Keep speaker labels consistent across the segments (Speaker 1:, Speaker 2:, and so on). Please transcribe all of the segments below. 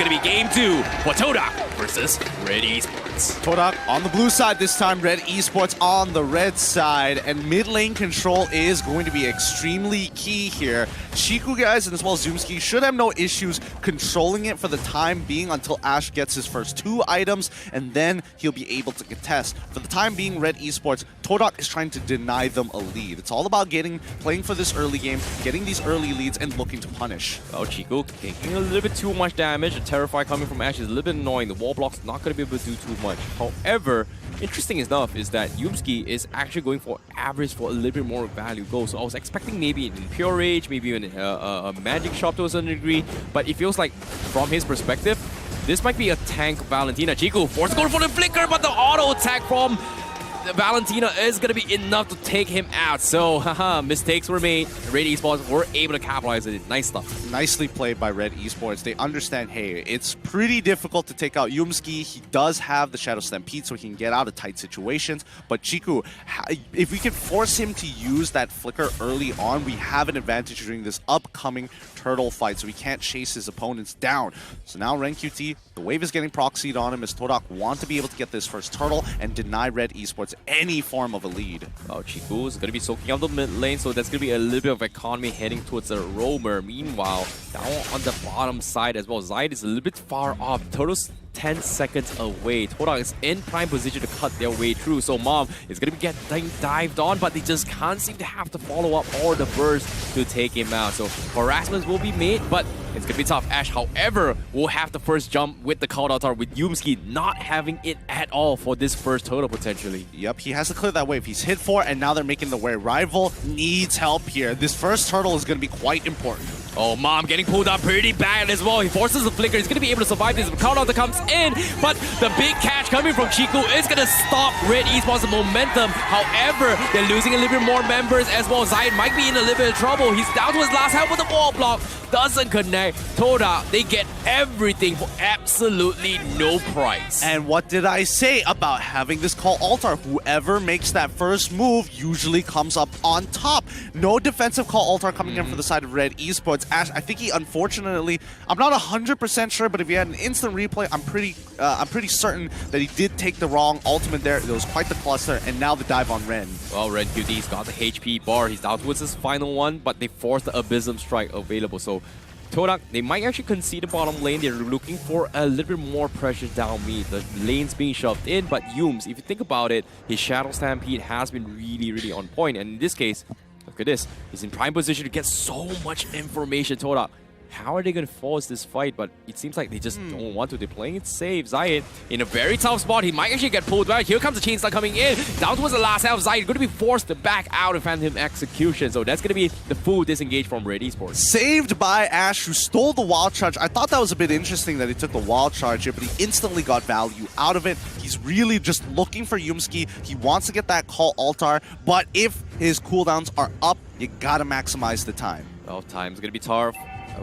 Speaker 1: going to be game 2 for TODAK versus Red Esports.
Speaker 2: TODAK on the blue side this time, Red Esports on the red side, and mid lane control is going to be extremely key here. Chiku, guys, and as well as Zoomski should have no issues controlling it for the time being until Ash gets his first 2 items, and then he'll be able to contest. For the time being, Red Esports, TODAK is trying to deny them a lead. It's all about playing for this early game, getting these early leads, and looking to punish.
Speaker 1: Well, Chiku taking a little bit too much damage. The Terrify coming from Ash is a little bit annoying. The wall block's not going to be able to do too much. However, interesting enough is that Yumski is actually going for average for a little bit more value goal. So I was expecting maybe an Pure Rage, maybe even a Magic Shop to a certain degree. But it feels like, from his perspective, this might be a tank Valentina. Chiku forced to go for the flicker, but the auto attack from Valentina is going to be enough to take him out. So, haha, mistakes were made. Red Esports were able to capitalize on it. Nice stuff.
Speaker 2: Nicely played by Red Esports. They understand, hey, it's pretty difficult to take out Yumski. He does have the Shadow Stampede, so he can get out of tight situations. But Chiku, if we can force him to use that flicker early on, we have an advantage during this upcoming turtle fight, so we can't chase his opponents down. So now RenQT, the wave is getting proxied on him as TODAK want to be able to get this first turtle and deny Red Esports any form of a lead.
Speaker 1: Oh, Chiku is going to be soaking up the mid lane, so that's going to be a little bit of economy heading towards the roamer. Meanwhile, down on the bottom side as well, Zayt is a little bit far off. Turtle's 10 seconds away. TODAK is in prime position to cut their way through, so Mom is going to be getting dived on, but they just can't seem to have to follow up or the burst to take him out. So harassments will be made, but it's going to be tough. Ash, however, will have the first jump with the Cloud Altar, with Yumski not having it at all for this first turtle potentially.
Speaker 2: Yep, he has to clear that wave. He's hit 4, and now they're making the way. Rival needs help here. This first turtle is going to be quite important.
Speaker 1: Oh, Mom getting pulled up pretty bad as well. He forces the flicker. He's going to be able to survive this. Cloud Altar comes in, but the big catch coming from Chiku is going to stop Red Esports' momentum. However, they're losing a little bit more members as well. Zayt might be in a little bit of trouble. He's down to his last health with the wall block. Doesn't connect. TODAK, they get everything for absolutely no price.
Speaker 2: And what did I say about having this call altar? Whoever makes that first move usually comes up on top. No defensive call altar coming in for the side of Red Esports. Ash, I think he unfortunately, I'm not 100% sure, but if he had an instant replay, I'm pretty certain that he did take the wrong ultimate there. It was quite the cluster, and now the dive on Ren.
Speaker 1: Well, RenQT's got the HP bar. He's down towards his final one, but they forced the Abysm Strike available. So TODAK, they might actually concede the bottom lane. They're looking for a little bit more pressure down mid. The lane's being shoved in, but Yums, if you think about it, his Shadow Stampede has been really, really on point. And in this case, look at this. He's in prime position to get so much information. TODAK, how are they going to force this fight? But it seems like they just don't want to. They're playing it safe. Zayt in a very tough spot. He might actually get pulled back. Here comes the Chain Star coming in. Down towards the last half. Zayt going to be forced to back out of Phantom Execution. So that's going to be the full disengage from Red Esports.
Speaker 2: Saved by Ash, who stole the Wild Charge. I thought that was a bit interesting that he took the Wild Charge here, but he instantly got value out of it. He's really just looking for Yumski. He wants to get that call altar, but if his cooldowns are up, you gotta maximize the time.
Speaker 1: Well, time's going to be tough.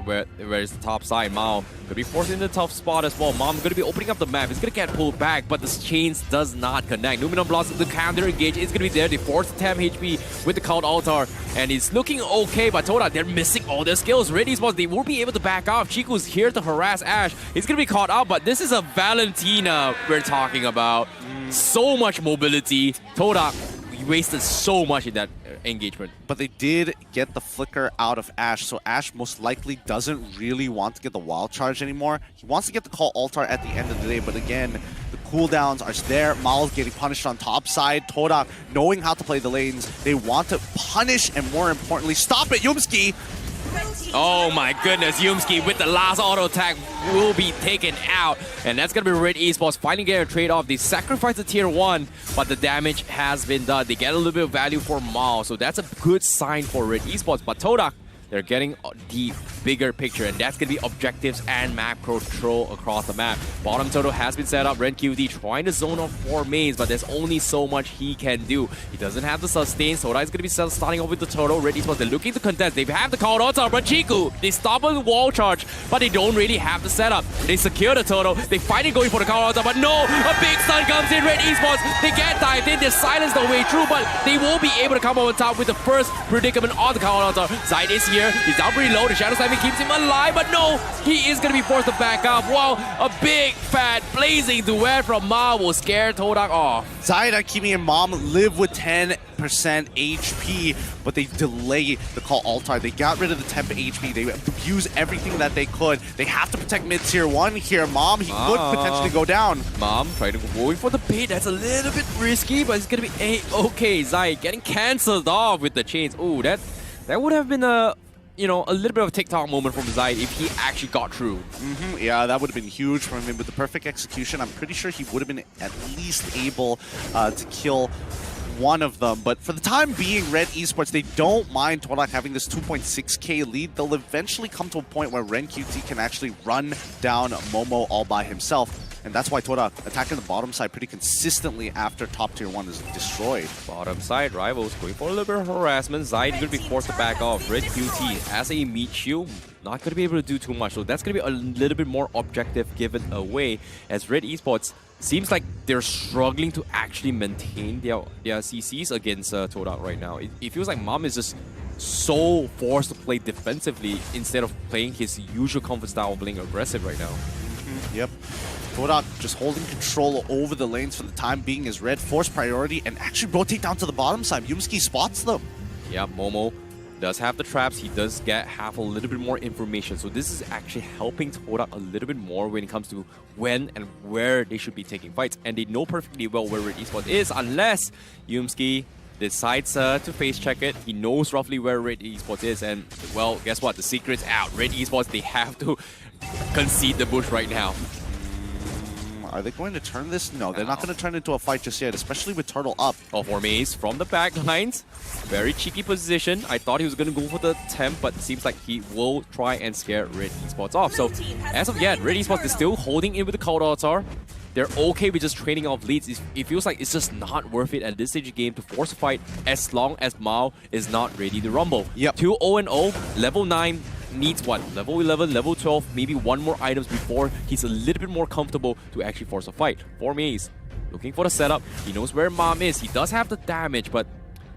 Speaker 1: Where's the top side? Mao going to be forced into the tough spot as well. Mom going to be opening up the map. He's going to get pulled back, but the chains does not connect. Numinum blocks the counter engage. It's going to be there. They force the 10 HP with the Cloud Altar, and it's looking okay, but TODAK, they're missing all their skills. Red Esports, they won't be able to back off. Chiku's here to harass Ash. He's going to be caught out, but this is a Valentina we're talking about. So much mobility. TODAK, he wasted so much in that engagement.
Speaker 2: But they did get the flicker out of Ash, so Ash most likely doesn't really want to get the Wild Charge anymore. He wants to get the call altar at the end of the day, but again, the cooldowns are there. Mao's getting punished on top side. TODAK, knowing how to play the lanes, they want to punish and more importantly, stop it. Yumski!
Speaker 1: Oh my goodness, Yumski with the last auto attack will be taken out. And that's going to be Red Esports finally getting a trade-off. They sacrifice the tier 1, but the damage has been done. They get a little bit of value for Mao, so that's a good sign for Red Esports. But TODAK, they're getting the bigger picture, and that's going to be objectives and map control across the map. Bottom turtle has been set up. RenQT trying to zone off 4 mains, but there's only so much he can do. He doesn't have the sustain. TODAK is going to be starting off with the turtle. Red Esports, they're looking to contest. They have the call altar, but Chiku, they stop on the wall charge, but they don't really have the setup. They secure the turtle. They fight it going for the call altar, but no, a big stun comes in. Red Esports, they get dived in. They silence the way through, but they won't be able to come on top with the first predicament on the call altar. Zayt is here. here. He's down pretty low. The Shadow Stampede keeps him alive, but no, he is going to be forced to back up. Wow, a big, fat, blazing duet from Ma will scare TODAK off.
Speaker 2: Zayed, Hakimi, and Mom live with 10% HP, but they delay the call altar. They got rid of the temp HP. They use everything that they could. They have to protect mid tier 1 here. Mom, he could potentially go down.
Speaker 1: Mom trying to go for the bait. That's a little bit risky, but it's going to be A-okay. Zayed getting cancelled off with the chains. Ooh, that would have been a little bit of a TikTok moment from Zayed if he actually got through.
Speaker 2: Yeah, that would have been huge from him. With the perfect execution, I'm pretty sure he would have been at least able to kill one of them. But for the time being, Red Esports, they don't mind TODAK having this 2.6k lead. They'll eventually come to a point where RenQT can actually run down Momo all by himself. And that's why TODAK attacking the bottom side pretty consistently after top tier 1 is destroyed.
Speaker 1: Bottom side rivals going for a little bit of harassment. Zayed going to be forced to back off. RenQT as a meat shield, not going to be able to do too much. So that's going to be a little bit more objective given away, as Red Esports seems like they're struggling to actually maintain their CCs against TODAK right now. It feels like Mom is just so forced to play defensively instead of playing his usual comfort style of playing aggressive right now.
Speaker 2: Yep. TODAK just holding control over the lanes for the time being as Red force priority and actually rotate down to the bottom side. Yumski spots them.
Speaker 1: Yeah, Momo does have the traps. He does have a little bit more information. So this is actually helping TODAK a little bit more when it comes to when and where they should be taking fights. And they know perfectly well where Red Esports is, unless Yumski decides to face check it. He knows roughly where Red Esports is. And, well, guess what? The secret's out. Red Esports, they have to concede the bush right now.
Speaker 2: Are they going to turn this? No, they're not going to turn it into a fight just yet, especially with Turtle up.
Speaker 1: Oh, for Maze from the back lines. Very cheeky position. I thought he was going to go for the temp, but it seems like he will try and scare Red Esports off. So, as of yet, Red Esports is still holding in with the cold altar. They're okay with just trading off leads. It feels like it's just not worth it at this stage of the game to force a fight as long as Mao is not ready to rumble.
Speaker 2: Yep.
Speaker 1: 2-0-0, level 9. Needs what? Level 11, level 12, maybe one more items before he's a little bit more comfortable to actually force a fight. For Maze, looking for the setup. He knows where Mom is. He does have the damage, but,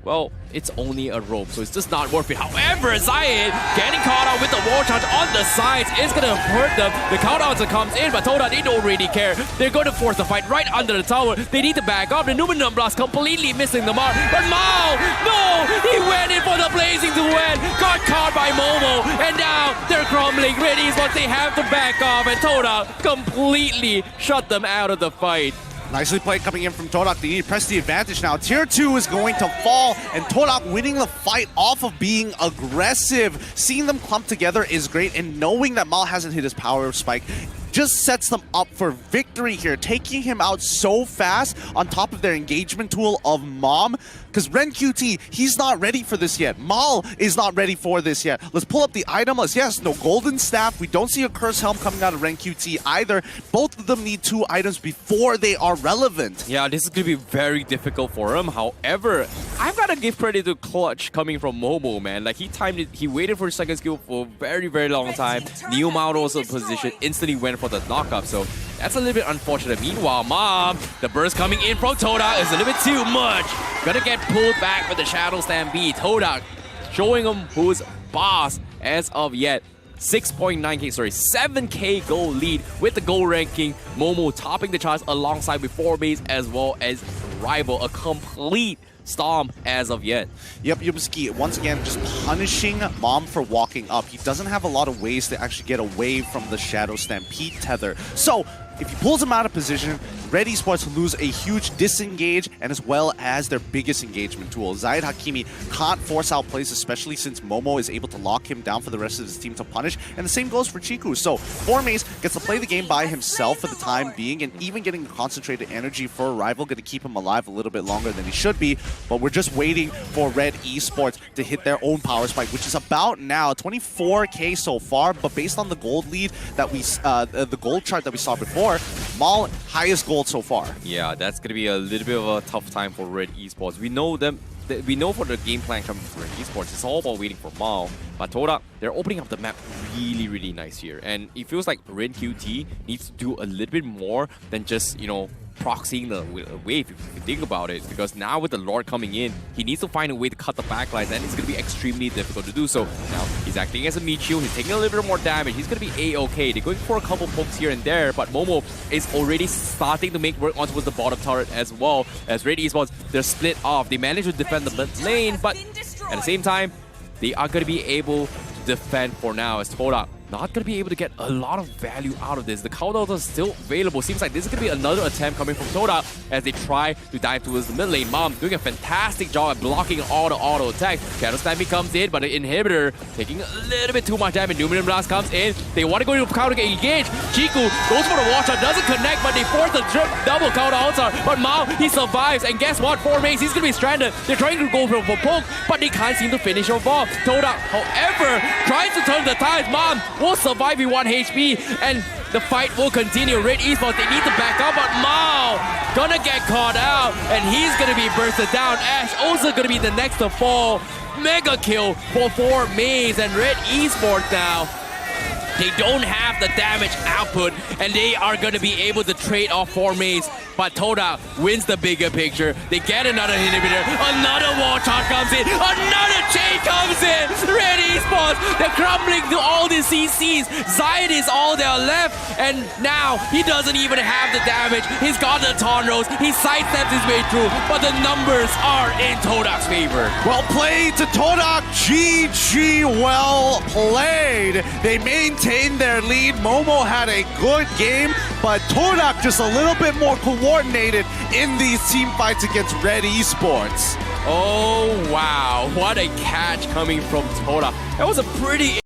Speaker 1: well, it's only a rope, so it's just not worth it. However, Zayed getting caught out with the wall charge on the sides is going to hurt them. The counter comes in, but TODAK, they don't really care. They're going to force the fight right under the tower. They need to back up. The Numenum Blast completely missing the mark. But Mao, no! He went in for the blazing duet. Got caught by Momo, and now they're crumbling. Red Esports, they have to back off, and TODAK completely shut them out of the fight.
Speaker 2: Nicely played coming in from TODAK. They need to press the advantage now. Tier 2 is going to fall, and TODAK winning the fight off of being aggressive. Seeing them clump together is great, and knowing that Mal hasn't hit his power spike just sets them up for victory here, taking him out so fast on top of their engagement tool of Mom. Because RenQT, he's not ready for this yet. Mal is not ready for this yet. Let's pull up the item list. Yes, no golden staff. We don't see a curse helm coming out of RenQT either. Both of them need 2 items before they are relevant.
Speaker 1: Yeah, this is going to be very difficult for him. However, I've got to give credit to Clutch coming from Momo, man. Like, he timed it. He waited for his second skill for a very, very long time. Neo Mao also position instantly went for the knockup. So that's a little bit unfortunate. Meanwhile, Mom, the burst coming in from TODAK is a little bit too much. Gonna get pulled back with the Shadow Stampede. TODAK showing him who's boss as of yet. 6.9k, sorry, 7k gold lead with the gold ranking. Momo topping the charts alongside with 4 base as well as Rival. A complete storm as of yet.
Speaker 2: Yep, Yumski once again just punishing Mom for walking up. He doesn't have a lot of ways to actually get away from the Shadow Stampede tether. So if he pulls him out of position, Red Esports lose a huge disengage and as well as their biggest engagement tool. Zayed Hakimi can't force out plays, especially since Momo is able to lock him down for the rest of his team to punish. And the same goes for Chiku. So Formace gets to play the game by himself for the time being, and even getting concentrated energy for a rival, going to keep him alive a little bit longer than he should be. But we're just waiting for Red Esports to hit their own power spike, which is about now 24k so far. But based on the gold lead that we, the gold chart that we saw before, Mal highest gold so far.
Speaker 1: Yeah, that's going to be a little bit of a tough time for Red Esports. We know them. We know for the game plan coming from Red Esports, it's all about waiting for Mao. But TODAK, they're opening up the map really, really nice here. And it feels like RenQT needs to do a little bit more than just, proxying the wave, if you think about it, because now with the Lord coming in, he needs to find a way to cut the backlines, and it's going to be extremely difficult to do so. Now, he's acting as a meat shield, he's taking a little bit more damage, he's going to be A-okay. They're going for a couple pokes here and there, but Momo is already starting to make work onto the bottom turret as well. As Red Esports, they're split off. They manage to defend the mid lane, but at the same time, they are going to be able to defend for now, as TODAK not going to be able to get a lot of value out of this. The counters are still available. Seems like this is going to be another attempt coming from TODAK as they try to dive towards the mid lane. Mom doing a fantastic job at blocking all the auto attacks. Shadow Stampede comes in, but the inhibitor taking a little bit too much damage. Numinum Blast comes in. They want to go into counter engage. Chiku goes for the watch out, doesn't connect, but they force the double counter outside. But Mao, he survives, and guess what? 4 mates, he's going to be stranded. They're trying to go for poke, but they can't seem to finish off ball. TODAK, however, tries to turn the tides. Mom will survive with 1 HP, and the fight will continue. Red Esports, they need to back up, but Mao gonna get caught out, and he's gonna be bursted down. Ash also gonna be the next to fall. Mega kill for 4 Maze, and Red Esports now, they don't have the damage output, and they are going to be able to trade off 4 Maze. But TODAK wins the bigger picture. They get another inhibitor. Another wall charge comes in. Another chain comes in. Red Esports, they're crumbling to all the CCs. Zion is all they're left. And now he doesn't even have the damage. He's got the Tonros. He sidesteps his way through. But the numbers are in TODAK's favor.
Speaker 2: Well played to TODAK. GG, well played. They maintained their lead. Momo had a good game, but TODAK just a little bit more coordinated in these team fights against Red Esports.
Speaker 1: Oh, wow. What a catch coming from TODAK. That was a pretty